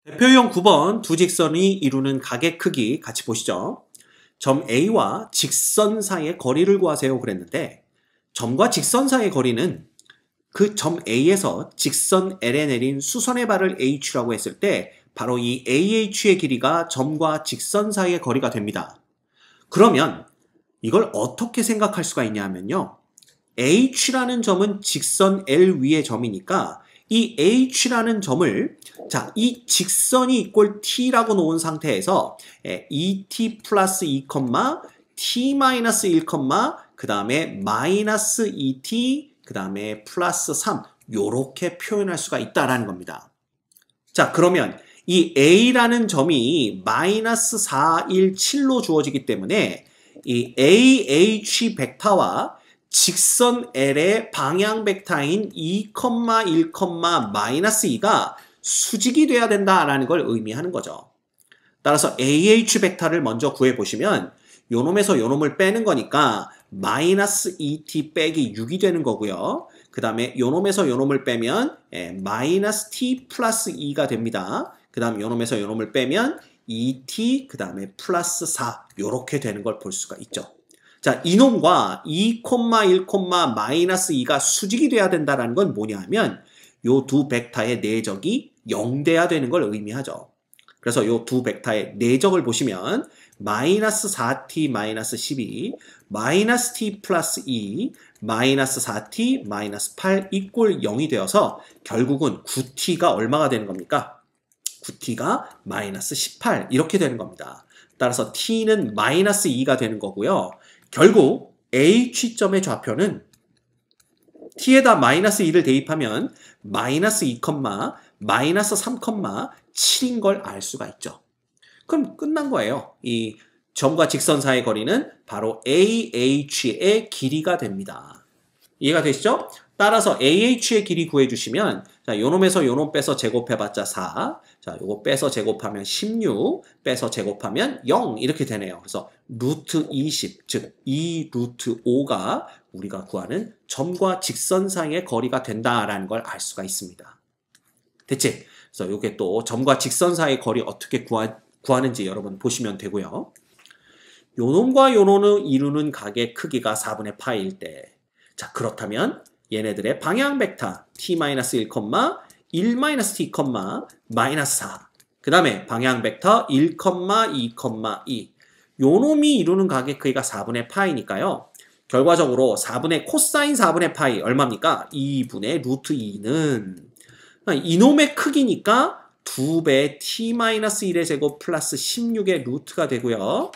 대표형 9번 두 직선이 이루는 각의 크기 같이 보시죠. 점 A와 직선 사이의 거리를 구하세요 그랬는데 점과 직선 사이의 거리는 그 점 A에서 직선 L에 내린 수선의 발을 H라고 했을 때 바로 이 AH의 길이가 점과 직선 사이의 거리가 됩니다. 그러면 이걸 어떻게 생각할 수가 있냐 하면요. H라는 점은 직선 L 위의 점이니까 이 H라는 점을 이 직선이 이꼴 T라고 놓은 상태에서 2T 플러스 2, T 마이너스 1, 그 다음에 마이너스 2T, 그 다음에 플러스 3 요렇게 표현할 수가 있다라는 겁니다. 자, 그러면 이 A라는 점이 마이너스 4, 1, 7로 주어지기 때문에 이 AH 벡터와 직선 L의 방향 벡터인 2, 1, 마이너스 2가 수직이 돼야 된다라는 걸 의미하는 거죠. 따라서 AH 벡터를 먼저 구해보시면 요놈에서 요놈을 빼는 거니까 마이너스 2t 빼기 6이 되는 거고요. 그 다음에 요놈에서 요놈을 빼면 마이너스 t 플러스 2가 됩니다. 그 다음 요놈에서 요놈을 빼면 2t 그 다음에 플러스 4 요렇게 되는 걸 볼 수가 있죠. 자, 이놈과 2, 1, 마이너스 2가 수직이 돼야 된다는 건 뭐냐 하면 요 두 벡터의 내적이 0 돼야 되는 걸 의미하죠. 그래서 요 두 벡터의 내적을 보시면 마이너스 4t 마이너스 12, 마이너스 t 플러스 2, 마이너스 4t 마이너스 8 이꼴 0이 되어서 결국은 9t가 얼마가 되는 겁니까? 9t가 마이너스 18 이렇게 되는 겁니다. 따라서 t는 마이너스 2가 되는 거고요. 결국 H점의 좌표는 t에다 마이너스 2를 대입하면 마이너스 2, 마이너스 3, 7인 걸 알 수가 있죠. 그럼 끝난 거예요. 이 점과 직선 사이의 거리는 바로 AH의 길이가 됩니다. 이해가 되시죠? 따라서 AH의 길이 구해주시면 자, 요놈에서 요놈 빼서 제곱해봤자 4, 자, 요거 빼서 제곱하면 16, 빼서 제곱하면 0 이렇게 되네요. 그래서 루트 20, 즉 2 루트 5가 우리가 구하는 점과 직선 사이의 거리가 된다라는 걸 알 수가 있습니다. 됐지? 그래서 요게 또 점과 직선 사이의 거리 어떻게 구하는지 여러분 보시면 되고요. 요놈과 요놈을 이루는 각의 크기가 4분의 파일 때 자, 그렇다면 얘네들의 방향 벡터 t-1, 1-t, 마이너스 4 그 다음에 방향 벡터 1, 2, 2 요놈이 이루는 각의 크기가 4분의 파이니까요. 결과적으로 4분의 코사인 4분의 파이 얼마입니까? 2분의 루트 2는 이놈의 크기니까 2배 t-1의 제곱 플러스 16의 루트가 되고요.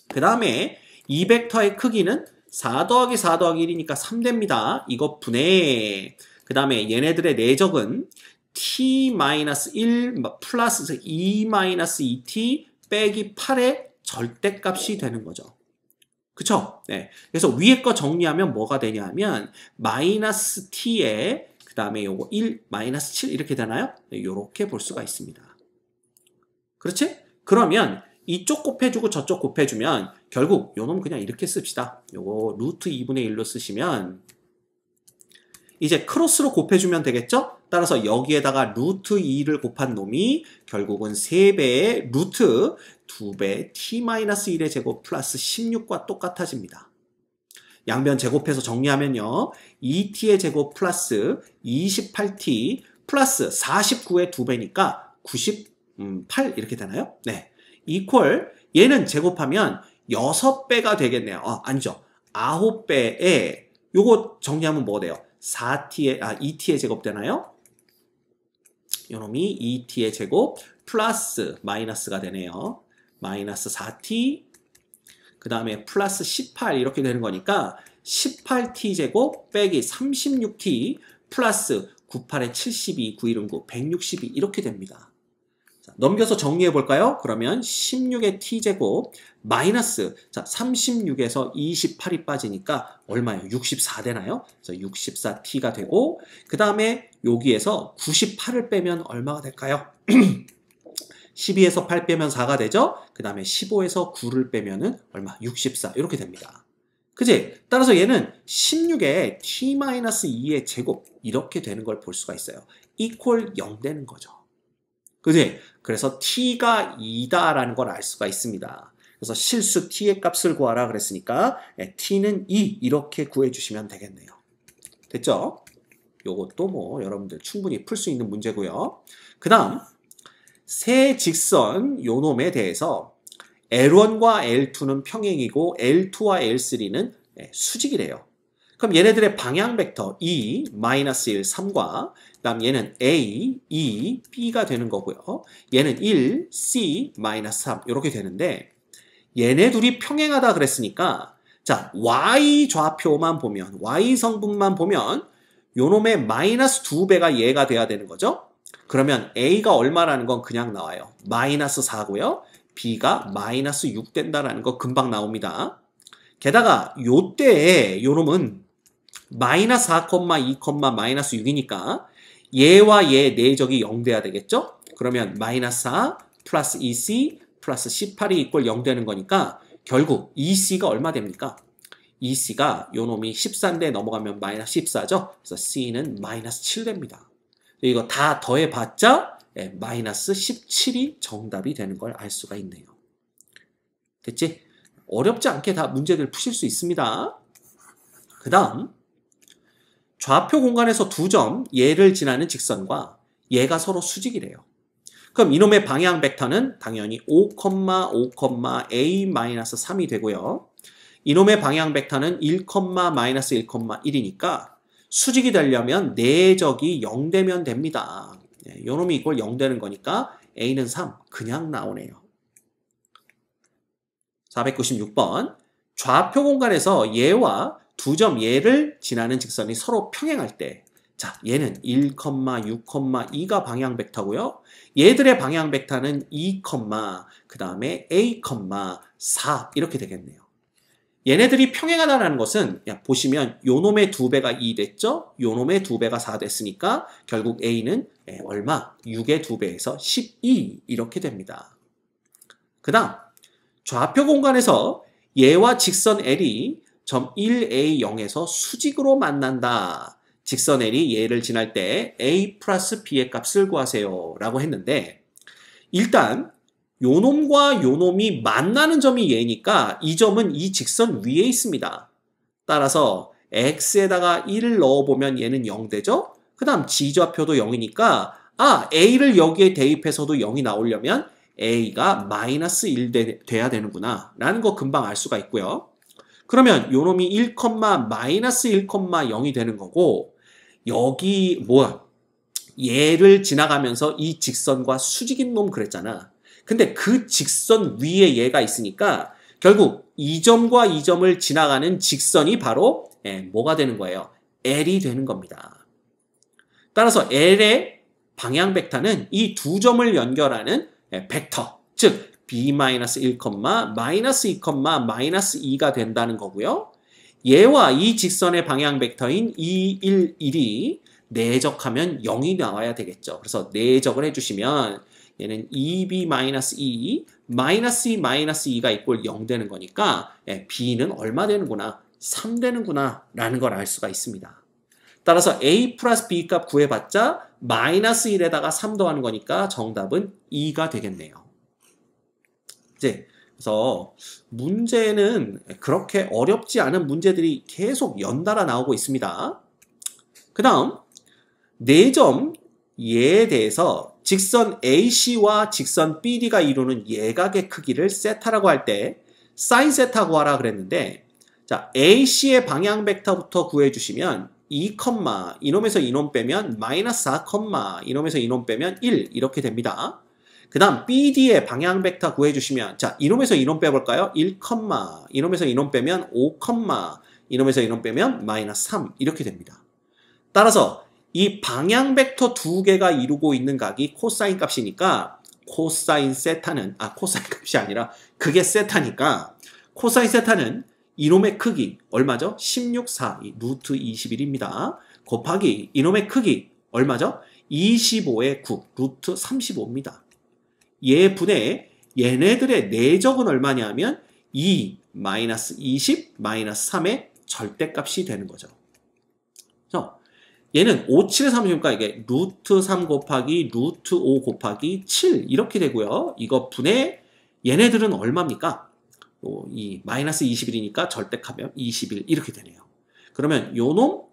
그 다음에 이 벡터의 크기는 4 더하기 4 더하기 1이니까 3됩니다. 이거 분해. 그 다음에 얘네들의 내적은 t-1 플러스 2-2t 빼기 8의 절대값이 되는 거죠. 그쵸? 네. 그래서 위에 거 정리하면 뭐가 되냐 하면 마이너스 t에 그 다음에 요거 1, 마이너스 7 이렇게 되나요? 네, 요렇게 볼 수가 있습니다. 그렇지? 그러면 이쪽 곱해주고 저쪽 곱해주면 결국 요놈 그냥 이렇게 씁시다. 요거 루트 2분의 1로 쓰시면 이제 크로스로 곱해주면 되겠죠? 따라서 여기에다가 루트 2를 곱한 놈이 결국은 3배의 루트 2배 t-1의 제곱 플러스 16과 똑같아집니다. 양변 제곱해서 정리하면요. 2t의 제곱 플러스 28t 플러스 49의 2배니까 98 이렇게 되나요? 네. 이퀄 얘는 제곱하면 6배가 되겠네요. 아니죠. 9배에 요거 정리하면 뭐가 돼요? 2t의 제곱 되나요? 요놈이 2t의 제곱 플러스 마이너스가 되네요. 마이너스 4t 그 다음에 플러스 18 이렇게 되는 거니까 18t 제곱 빼기 36t 플러스 98에 72, 91은 9, 162 이렇게 됩니다. 자, 넘겨서 정리해 볼까요? 그러면 16의 t제곱 마이너스 36에서 28이 빠지니까 얼마예요? 64 되나요? 그래서 64t가 되고 그 다음에 여기에서 98을 빼면 얼마가 될까요? 12에서 8 빼면 4가 되죠? 그 다음에 15에서 9를 빼면은 얼마? 64 이렇게 됩니다. 그지? 따라서 얘는 16에 t-2의 제곱 이렇게 되는 걸 볼 수가 있어요. 이퀄 0 되는 거죠. 그지? 그래서 t가 2다라는 걸 알 수가 있습니다. 그래서 실수 t의 값을 구하라 그랬으니까 t는 2 이렇게 구해주시면 되겠네요. 됐죠? 요것도 뭐 여러분들 충분히 풀 수 있는 문제고요. 그 다음 세 직선 요놈에 대해서 L1과 L2는 평행이고 L2와 L3는 수직이래요. 그럼 얘네들의 방향 벡터 2, -1, 3과 그 다음 얘는 A, 2, B가 되는 거고요. 얘는 1, C, -3 이렇게 되는데 얘네 둘이 평행하다 그랬으니까 자 Y 좌표만 보면 Y 성분만 보면 요놈의 -2배가 얘가 돼야 되는 거죠. 그러면 A가 얼마라는 건 그냥 나와요. -4고요. B가 -6 된다라는 거 금방 나옵니다. 게다가 요때에 요놈은 -4, 2, -6이니까 얘와 얘 내적이 0 돼야 되겠죠? 그러면 -4 플러스 2C 플러스 18이 = 0 되는 거니까 결국 2C가 얼마 됩니까? 2C가 요놈이 14인데 넘어가면 -14죠? 그래서 C는 -7 됩니다. 이거 다 더해봤자 -17이 정답이 되는 걸 알 수가 있네요. 됐지? 어렵지 않게 다 문제들 푸실 수 있습니다. 그 다음 좌표 공간에서 두 점 얘를 지나는 직선과 얘가 서로 수직이래요. 그럼 이놈의 방향 벡터는 당연히 5, 5, A-3이 되고요. 이놈의 방향 벡터는 1, -1,1이니까 수직이 되려면 내적이 0 되면 됩니다. 요놈이 = 0 되는 거니까 A는 3 그냥 나오네요. 496번 좌표 공간에서 얘와 두 점 얘를 지나는 직선이 서로 평행할 때 자, 얘는 1, 6, 2가 방향 벡터고요. 얘들의 방향 벡터는 2, 그 다음에 A, 4 이렇게 되겠네요. 얘네들이 평행하다는 것은 보시면 요놈의 2배가 2 됐죠? 요놈의 2배가 4 됐으니까 결국 A는 얼마? 6의 2배에서 12 이렇게 됩니다. 그 다음 좌표 공간에서 얘와 직선 L이 점 1A0에서 수직으로 만난다. 직선 L이 얘를 지날 때 A 플러스 B의 값을 구하세요 라고 했는데 일단 요놈과 요놈이 만나는 점이 얘니까 이 점은 이 직선 위에 있습니다. 따라서 X에다가 1을 넣어보면 얘는 0 되죠? 그 다음 G좌표도 0이니까 A를 여기에 대입해서도 0이 나오려면 A가 -1 돼야 되는구나 라는 거 금방 알 수가 있고요. 그러면 요놈이 1, -1,0이 되는 거고 여기 얘를 지나가면서 이 직선과 수직인 놈 그랬잖아. 근데 그 직선 위에 얘가 있으니까 결국 이 점과 이 점을 지나가는 직선이 바로 뭐가 되는 거예요? L이 되는 겁니다. 따라서 L의 방향 벡터는 이 두 점을 연결하는 벡터, 즉 B-1, -2, -2가 된다는 거고요. 얘와 이 직선의 방향 벡터인 2, 1, 1이 내적하면 0이 나와야 되겠죠. 그래서 내적을 해주시면 얘는 2B-2, -2, -2가 = 0 되는 거니까 B는 얼마 되는구나? 3 되는구나 라는 걸 알 수가 있습니다. 따라서 A 플러스 B 값 구해봤자 -1에다가 3 더하는 거니까 정답은 2가 되겠네요. 이제 그래서 문제는 그렇게 어렵지 않은 문제들이 계속 연달아 나오고 있습니다. 그 다음 4점 얘에 대해서 직선 AC와 직선 BD가 이루는 예각의 크기를 세타라고 할 때 사인 세타 구하라 그랬는데 자 AC의 방향 벡터부터 구해주시면 2, 이놈에서 이놈 빼면 -4, 이놈에서 이놈 빼면 1 이렇게 됩니다. 그 다음 BD의 방향 벡터 구해주시면 자 이놈에서 이놈 빼볼까요? 1, 이놈에서 이놈 빼면 5, 이놈에서 이놈 빼면 -3 이렇게 됩니다. 따라서 이 방향 벡터 두 개가 이루고 있는 각이 코사인 값이니까 코사인 세타는 코사인 값이 아니라 그게 세타니까 코사인 세타는 이놈의 크기 얼마죠? 16, 4, 루트 21입니다. 곱하기 이놈의 크기 얼마죠? 25의 9, 루트 35입니다. 얘 분의 얘네들의 내적은 얼마냐면 2, -20, -3의 절대값이 되는 거죠. 그래서 얘는 5, 7의 3이니까 이게 루트 3 곱하기 루트 5 곱하기 7 이렇게 되고요. 이거 분의 얘네들은 얼마입니까? 이 마이너스 21이니까 절대하면 21 이렇게 되네요. 그러면 요놈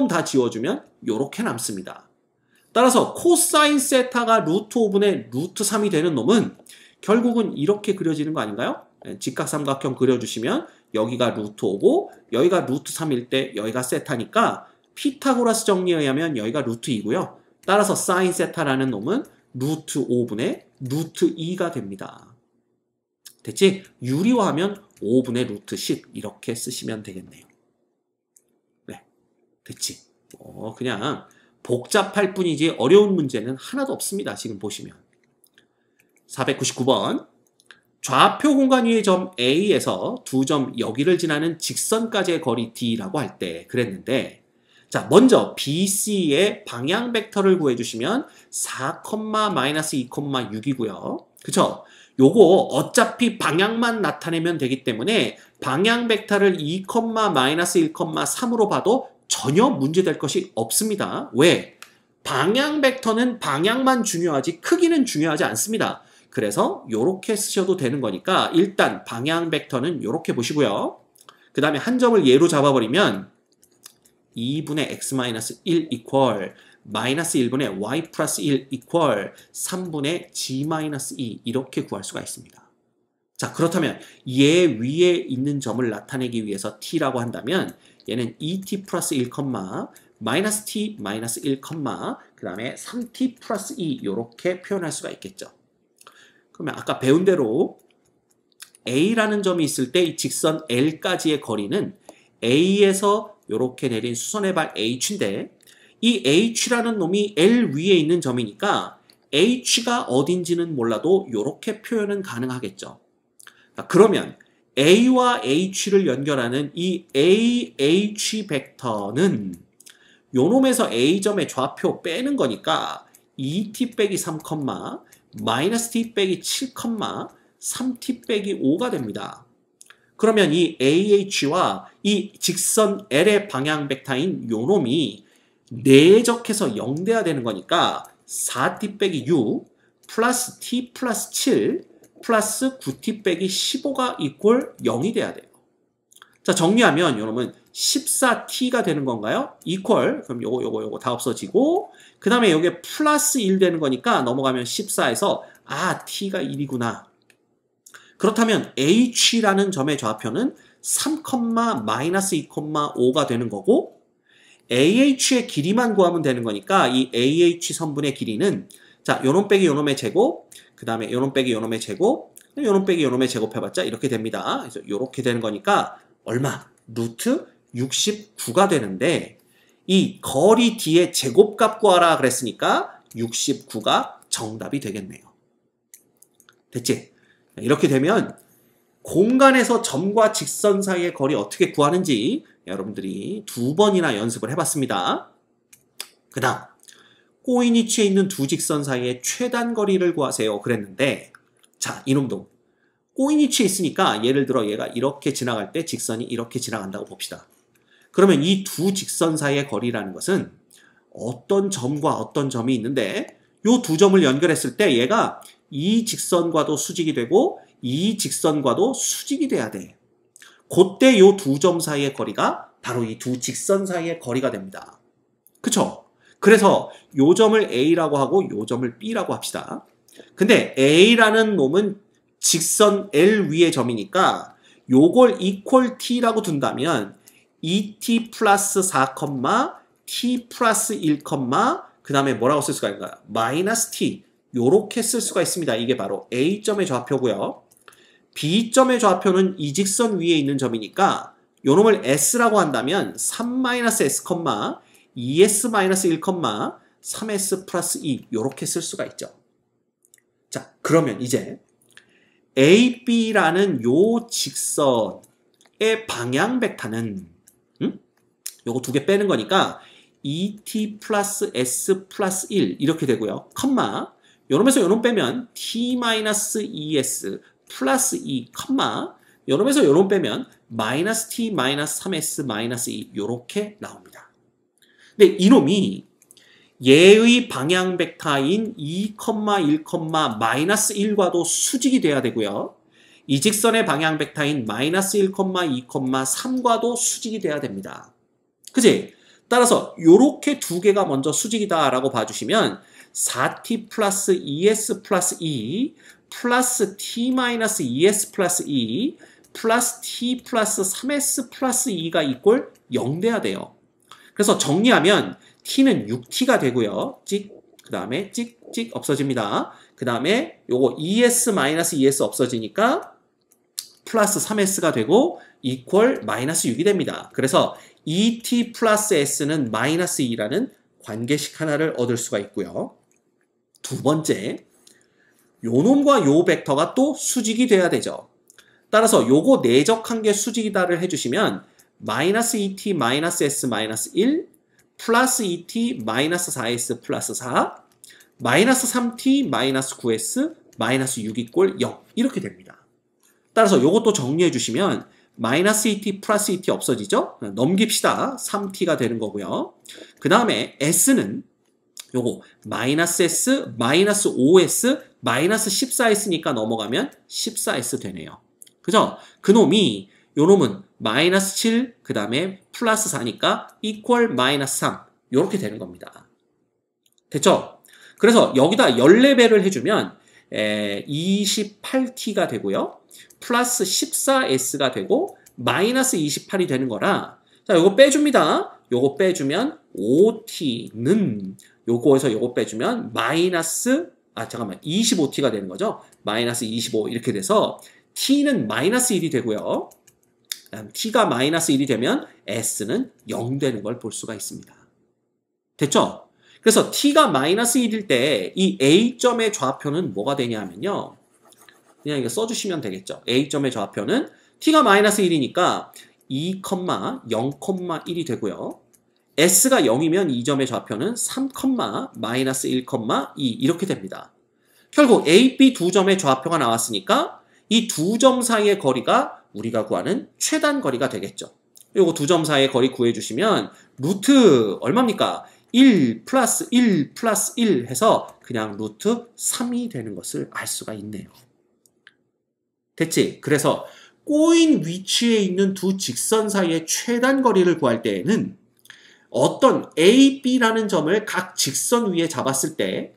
다 지워주면 요렇게 남습니다. 따라서 코사인 세타가 루트 5분의 루트 3이 되는 놈은 결국은 이렇게 그려지는 거 아닌가요? 직각삼각형 그려주시면 여기가 루트 5고 여기가 루트 3일 때 여기가 세타니까 피타고라스 정리에 의하면 여기가 루트 2고요. 따라서 사인 세타라는 놈은 루트 5분의 루트 2가 됩니다. 됐지? 유리화하면 5분의 루트 10 이렇게 쓰시면 되겠네요. 네, 됐지? 그냥 복잡할 뿐이지 어려운 문제는 하나도 없습니다. 지금 보시면 499번 좌표 공간 위의 점 A에서 두 점 여기를 지나는 직선까지의 거리 D라고 할 때 그랬는데 자 먼저 BC의 방향 벡터를 구해주시면 4,-2,6이고요. 그쵸? 요거 어차피 방향만 나타내면 되기 때문에 방향 벡터를 2,-1,3으로 봐도 전혀 문제될 것이 없습니다. 왜? 방향 벡터는 방향만 중요하지 크기는 중요하지 않습니다. 그래서 이렇게 쓰셔도 되는 거니까 일단 방향 벡터는 이렇게 보시고요. 그 다음에 한 점을 예로 잡아버리면 2분의 x-1 equal 마이너스 1분의 y 플러스 1 equal 3분의 g-2 이렇게 구할 수가 있습니다. 자 그렇다면 얘 위에 있는 점을 나타내기 위해서 t라고 한다면 얘는 2t 플러스 1, 마이너스 t 마이너스 1, 그 다음에 3t 플러스 2 이렇게 표현할 수가 있겠죠. 그러면 아까 배운 대로 A라는 점이 있을 때 이 직선 L까지의 거리는 A에서 이렇게 내린 수선의 발 H인데 이 H라는 놈이 L 위에 있는 점이니까 H가 어딘지는 몰라도 이렇게 표현은 가능하겠죠. 그러면 A와 H를 연결하는 이 AH 벡터는 요놈에서 A점의 좌표 빼는 거니까 2t 빼기 3, 마이너스 t 빼기 7, 3t 빼기 5가 됩니다. 그러면 이 AH와 이 직선 L의 방향 벡터인 요놈이 내적해서 0 돼야 되는 거니까 4t 빼기 6 플러스 t 플러스 7 플러스 9t 빼기 15가 이꼴 0이 돼야 돼요. 자 정리하면 요놈은 14t가 되는 건가요? 이퀄 그럼 요거 다 없어지고 그 다음에 요게 플러스 1 되는 거니까 넘어가면 14에서 아 t가 1이구나. 그렇다면 h라는 점의 좌표는 3, 마이너스 2,5가 되는 거고 ah의 길이만 구하면 되는 거니까 이 ah 선분의 길이는 자 요놈 빼기 요놈의 제곱 그 다음에 요놈 빼기 요놈의 제곱 요놈 빼기 요놈의 제곱 해봤자 이렇게 됩니다. 그래서 이렇게 되는 거니까 얼마? 루트 69가 되는데 이 거리 D의 제곱값 구하라 그랬으니까 69가 정답이 되겠네요. 됐지? 이렇게 되면 공간에서 점과 직선 사이의 거리 어떻게 구하는지 여러분들이 2번이나 연습을 해봤습니다. 그 다음 꼬인 위치에 있는 두 직선 사이의 최단 거리를 구하세요 그랬는데 자 이놈도 꼬인 위치에 있으니까 예를 들어 얘가 이렇게 지나갈 때 직선이 이렇게 지나간다고 봅시다. 그러면 이 두 직선 사이의 거리라는 것은 어떤 점과 어떤 점이 있는데 이 두 점을 연결했을 때 얘가 이 직선과도 수직이 되고 이 직선과도 수직이 돼야 돼. 그때 이 두 점 사이의 거리가 바로 이 두 직선 사이의 거리가 됩니다. 그쵸? 그래서 요 점을 A라고 하고 요 점을 B라고 합시다. 근데 A라는 놈은 직선 L 위의 점이니까 요걸 equal t라고 둔다면 2t 플러스 4, t 플러스 1, 그 다음에 뭐라고 쓸 수가 있는가요? 마이너스 t 요렇게 쓸 수가 있습니다. 이게 바로 A점의 좌표고요. B점의 좌표는 이 직선 위에 있는 점이니까 요놈을 S라고 한다면 3-S, 2S-1, 3S 플러스 2 요렇게 쓸 수가 있죠. 자 그러면 이제 AB라는 요 직선의 방향 벡터는 요거 두 개 빼는 거니까 2t 플러스 s 플러스 1 이렇게 되고요. 컴마 요놈에서 요놈 빼면 t-2s 플러스 2 컴마 요놈에서 요놈 빼면 마이너스 t 마이너스 3s 마이너스 2 요렇게 나옵니다. 근데 이놈이 얘의 방향 벡터인 2, 1, 마이너스 1과도 수직이 돼야 되고요. 이 직선의 방향 벡터인 마이너스 1, 2, 3과도 수직이 돼야 됩니다. 그치? 따라서 요렇게 두 개가 먼저 수직이다 라고 봐주시면 4t 플러스 2s 플러스 2 플러스 t 마이너스 2s 플러스 2 플러스 t 플러스 3s 플러스 2가 이꼴 0 돼야 돼요. 그래서 정리하면 t는 6t가 되고요. 찍, 그 다음에 찍, 찍 없어집니다. 그 다음에 요거 2s 마이너스 2s 없어지니까 플러스 3s가 되고 이퀄 마이너스 6이 됩니다. 그래서 2t 플러스 s는 마이너스 2라는 관계식 하나를 얻을 수가 있고요. 두 번째, 요 놈과 요 벡터가 또 수직이 돼야 되죠. 따라서 요거 내적한 게 수직이다를 해주시면 마이너스 2t 마이너스 s 마이너스 1 플러스 2t 마이너스 4s 플러스 4 마이너스 3t 마이너스 9s 마이너스 6 이꼴 0 이렇게 됩니다. 따라서 요것도 정리해 주시면 마이너스 2t 플러스 2t 없어지죠? 넘깁시다. 3t가 되는 거고요. 그 다음에 s는 요거 마이너스 s 마이너스 5s 마이너스 14s니까 넘어가면 14s 되네요. 그죠? 그놈이 요놈은 마이너스 7, 그 다음에 플러스 4니까 이퀄 마이너스 3 요렇게 되는 겁니다. 됐죠? 그래서 여기다 14배를 해주면 28t가 되고요. 플러스 14s가 되고 마이너스 28이 되는 거라 자 요거 빼줍니다. 요거 빼주면 5t는 요거에서 요거 빼주면 마이너스 25t가 되는 거죠. 마이너스 25 이렇게 돼서 t는 마이너스 1이 되고요. t가 마이너스 1이 되면 s는 0 되는 걸 볼 수가 있습니다. 됐죠? 그래서 t가 마이너스 1일 때 이 a점의 좌표는 뭐가 되냐면요. 그냥 이거 써주시면 되겠죠. a점의 좌표는 t가 마이너스 1이니까 2, 0,1이 되고요. s가 0이면 이 점의 좌표는 3, 마이너스 1, 2 이렇게 됩니다. 결국 a, b 두 점의 좌표가 나왔으니까 이 두 점 사이의 거리가 우리가 구하는 최단 거리가 되겠죠. 요거 두 점 사이의 거리 구해주시면 루트 얼마입니까? 1 플러스 1 플러스 1 해서 그냥 루트 3이 되는 것을 알 수가 있네요. 됐지? 그래서 꼬인 위치에 있는 두 직선 사이의 최단 거리를 구할 때에는 어떤 A, B라는 점을 각 직선 위에 잡았을 때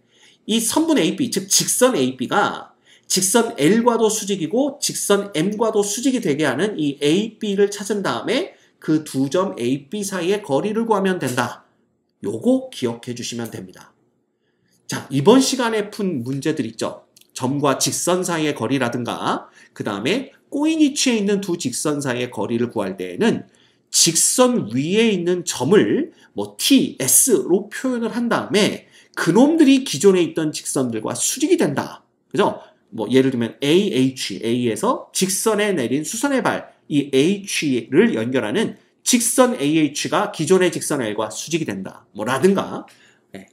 이 선분 AB, 즉 직선 AB가 직선 L과도 수직이고 직선 M과도 수직이 되게 하는 이 A, B를 찾은 다음에 그 두 점 A, B 사이의 거리를 구하면 된다. 요거 기억해 주시면 됩니다. 자, 이번 시간에 푼 문제들 있죠. 점과 직선 사이의 거리라든가 그 다음에 꼬인 위치에 있는 두 직선 사이의 거리를 구할 때에는 직선 위에 있는 점을 뭐 T, S로 표현을 한 다음에 그놈들이 기존에 있던 직선들과 수직이 된다. 그죠? 뭐 예를 들면 A에서 직선에 내린 수선의 발, 이 H를 연결하는 직선 AH가 기존의 직선 L과 수직이 된다. 뭐 라든가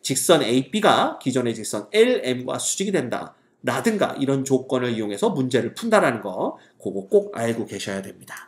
직선 AB가 기존의 직선 LM과 수직이 된다. 라든가 이런 조건을 이용해서 문제를 푼다라는 거 그거 꼭 알고 계셔야 됩니다.